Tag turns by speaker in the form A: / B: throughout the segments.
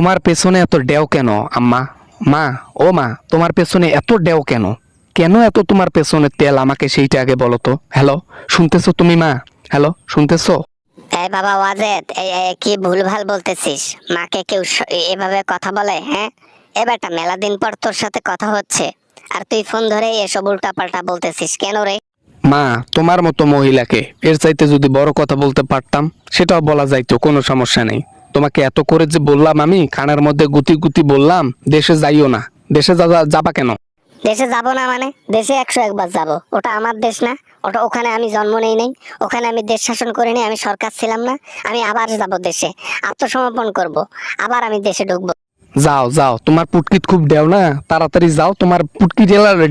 A: তোমার পেছনে এত ডেও কেন আম্মা? মা, ও মা, তোমার পেছনে এত ডেও কেন? কেন এত তোমার পেছনে তেল, আমাকে সেইটা আগে বলো তো। হ্যালো, শুনতেছো তুমি মা? হ্যালো, শুনতেছো?
B: এই বাবা ওয়াজেদ, কি ভুলভাল বলতেছিস? মাকে কেউ এভাবে কথা বলে? হ্যাঁ, এবারটা মেলা দিন পর তোর সাথে কথা হচ্ছে, আর তুই ফোন ধরে এসব উল্টা পাল্টা বলতেছিস কেন রে?
A: মা, তোমার মতো মহিলাকে এর চাইতে যদি বড় কথা বলতে পারতাম সেটাও বলা যাইতো, কোনো সমস্যা নেই। তোমাকে এত করে যে বললাম, আমি কানের মধ্যে গুতি গুতি বললাম দেশে যাইও না। দেশে যাবা কেন?
B: দেশে যাব না মানে? দেশে 101 বার যাব। ওটা আমার দেশ না? ওটা ওখানে আমি জন্ম নেই নাই, ওখানে আমি দেশ শাসন করিনি, আমি সরকার ছিলাম না। আমি আবার যাব দেশে, আত্মসমর্পণ করব, আবার আমি দেশে ঢুকবো।
A: যাও যাও, তোমার পুটকিত খুব ডেও না, তাড়াতাড়ি যাও। তোমার পুটকি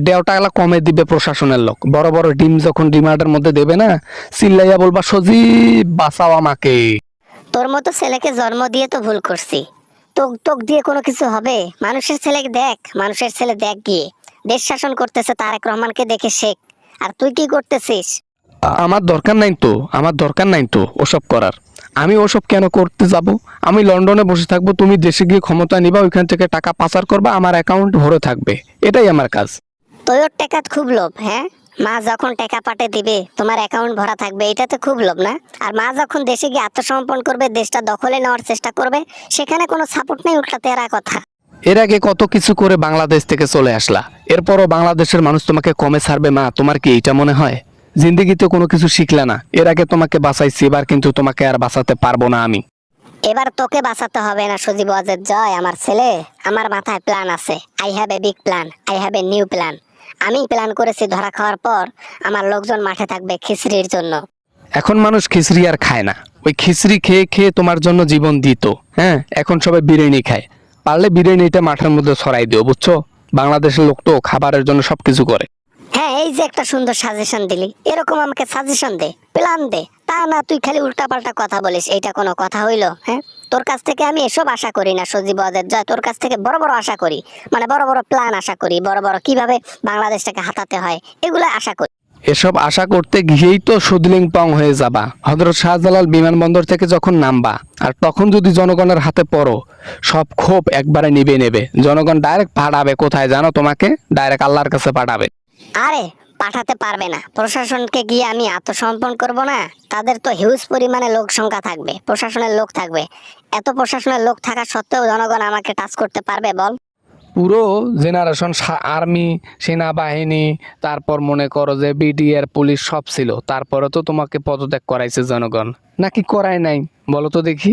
A: ডেওটা এলা কমে দিবে প্রশাসনের লোক। বড় বড় ডিম যখন ডিমার্টের মধ্যে দেবে না, চিল্লাইয়া বলবা সজীব বাঁচাও আমাকে।
B: তোর মতো ছেলেকে জন্ম দিয়ে তো ভুল করছি। তোক তোক দিয়ে কোনো কিছু হবে? মানুষের ছেলে দেখ, মানুষের ছেলে দেখ গিয়ে দেশ শাসন করতেছে তারেক রহমানকে দেখে শেখ। আর তুই কি করতেছিস?
A: আমার দরকার নাই তো, আমার দরকার নাই তো ওসব করার। আমি ওসব কেন করতে যাব? আমি লন্ডনে বসে থাকবো, তুমি দেশে গিয়ে ক্ষমতা নিবা, ওইখান থেকে টাকা পাচার করবা, আমার অ্যাকাউন্ট ভরে থাকবে। এটাই আমার কাজ।
B: তোর টাকাত খুব লোভ, হ্যাঁ? মা যখন টাকা পাঠে দিবে তোমার অ্যাকাউন্ট ভরা থাকবে, এটা তো খুব লোভ না? আর মা যখন দেশে গিয়ে আত্মসমর্পণ করবে, দেশটা দখলে নেওয়ার চেষ্টা করবে, সেখানে কোনো সাপোর্ট নেই, উল্টা তেরা কথা।
A: এর আগে কত কিছু করে বাংলাদেশ থেকে চলে আসলা, এরপরও বাংলাদেশের মানুষ তোমাকে কমে ছাড়বে মা? তোমার কি এইটা মনে হয়? জিন্দিগিতে কোনো কিছু শিখলে না। এর আগে তোমাকে বাঁচাইছি, এবার কিন্তু তোমাকে আর বাঁচাতে পারবো না আমি।
B: এবার তোকে বাঁচাতে হবে না সজীব ওয়াজেদ জয়, আমার ছেলে। আমার মাথায় প্ল্যান আছে। I have a big plan, I have a new plan. আমি প্ল্যান করেছি, ধরা খাওয়ার পর আমার লোকজন মাঠে থাকবে খিচড়ির জন্য।
A: এখন মানুষ খিচড়ি আর খায় না, ওই খিচড়ি খেয়ে খেয়ে তোমার জন্য জীবন দিত। হ্যাঁ, এখন সবাই বিরিয়ানি খায়। পারলে বিরিয়ানিটা মাঠের মধ্যে ছড়াই দিও, বুঝছো? বাংলাদেশের লোক তো খাবারের জন্য সবকিছু করে।
B: হ্যাঁ, এই যে একটা সুন্দর সাজেশন দিলি, এরকম আমাকে সাজেশন দে, প্ল্যান দে। তা না তুই খালি উল্টাপাল্টা কথা বলিস, এইটা কোনো কথা হইলো? হ্যাঁ, তোর কাছ থেকে আমি এসব আশা করি না সজীব ওয়াজেদ জয়। তোর কাছ থেকে বড় বড় আশা করি, মানে বড় বড় প্ল্যান আশা করি, বড় বড় কিভাবে বাংলাদেশটাকে হাতাতে হয় এগুলো আশা করি।
A: এসব আশা করতে গিয়েই তো সুদলিং পং হয়ে যাবা। হযরত শাহজালাল বিমানবন্দর থেকে যখন নামবা, আর তখন যদি জনগণের হাতে পড়ো, সব ক্ষোভ একবারে নিবে নেবে। জনগণ ডাইরেক্ট পাঠাবে কোথায় জানো? তোমাকে ডাইরেক্ট আল্লাহর কাছে পাঠাবে।
B: আরে, পাঠাতে পারবে না। প্রশাসনকে গিয়ে আমি আত্মসমর্পণ করব না? তাদের তো হিউজ পরিমাণে লোক সংখ্যা থাকবে, প্রশাসনের লোক থাকবে। এত প্রশাসনের লোক থাকা সত্ত্বেও জনগণ আমাকে টাচ করতে পারবে বল?
A: পুরো জেনারেশন আর্মি, সেনাবাহিনী, তারপর মনে করো যে বিডিআর, পুলিশ সব ছিল, তারপরে তো তোমাকে পদত্যাগ করাইছে জনগণ। নাকি করায় নাই? বলো তো দেখি।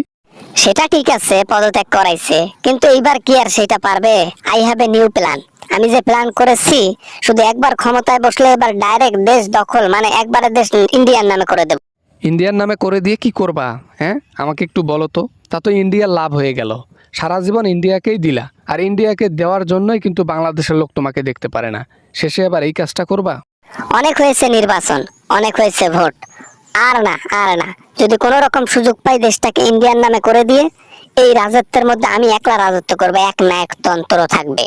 B: সেটা ঠিক আছে, পদত্যাগ করাইছে, কিন্তু এইবার কি আর সেটা পারবে? I have a new plan. আমি যে প্ল্যান করেছি, শুধু একবার ক্ষমতায় বসলে এবার ডাইরেক্ট দেশ দখল, মানে একবারে দেশ ইন্ডিয়ার নামে করে দেব।
A: ইন্ডিয়ার নামে করে দিয়ে কি করবা? হ্যাঁ, আমাকে একটু বলো তো। তা তো ইন্ডিয়ার লাভ হয়ে গেল। সারা জীবন ইন্ডিয়াকেই দিলা, আর ইন্ডিয়াকে দেওয়ার জন্যই কিন্তু বাংলাদেশের লোক তোমাকে দেখতে পারে না। শেষে এবার এই কাজটা করবা?
B: অনেক হয়েছে নির্বাচন, অনেক হয়েছে ভোট। আর না, আর না। যদি কোনো রকম সুযোগ পাই দেশটাকে ইন্ডিয়ার নামে করে দিয়ে, এই রাজত্বের মধ্যে আমি একলা রাজত্ব করবো, এক না এক তন্ত্র থাকবে।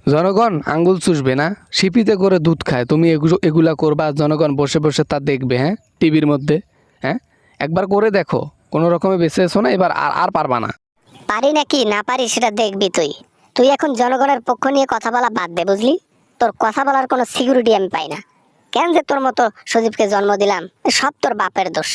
A: জনগণ আঙ্গুল চুষবে না, সিপিতে করে দুধ খায়। তুমি এগুলা করবা, জনগণ বসে বসে তা দেখবে। হ্যাঁ, টিভির মধ্যে। হ্যাঁ, একবার করে দেখো, কোনো রকমে বেঁচে এসো না, এবার আর আর পারবা না।
B: পারি নাকি না পারি সেটা দেখবি তুই। তুই এখন জনগণের পক্ষ নিয়ে কথা বলা বাদ দে, বুঝলি? তোর কথা বলার কোনো সিকিউরিটি আমি পাই না। কেন যে তোর মতো সজীবকে জন্ম দিলাম, সব তোর বাপের দোষ।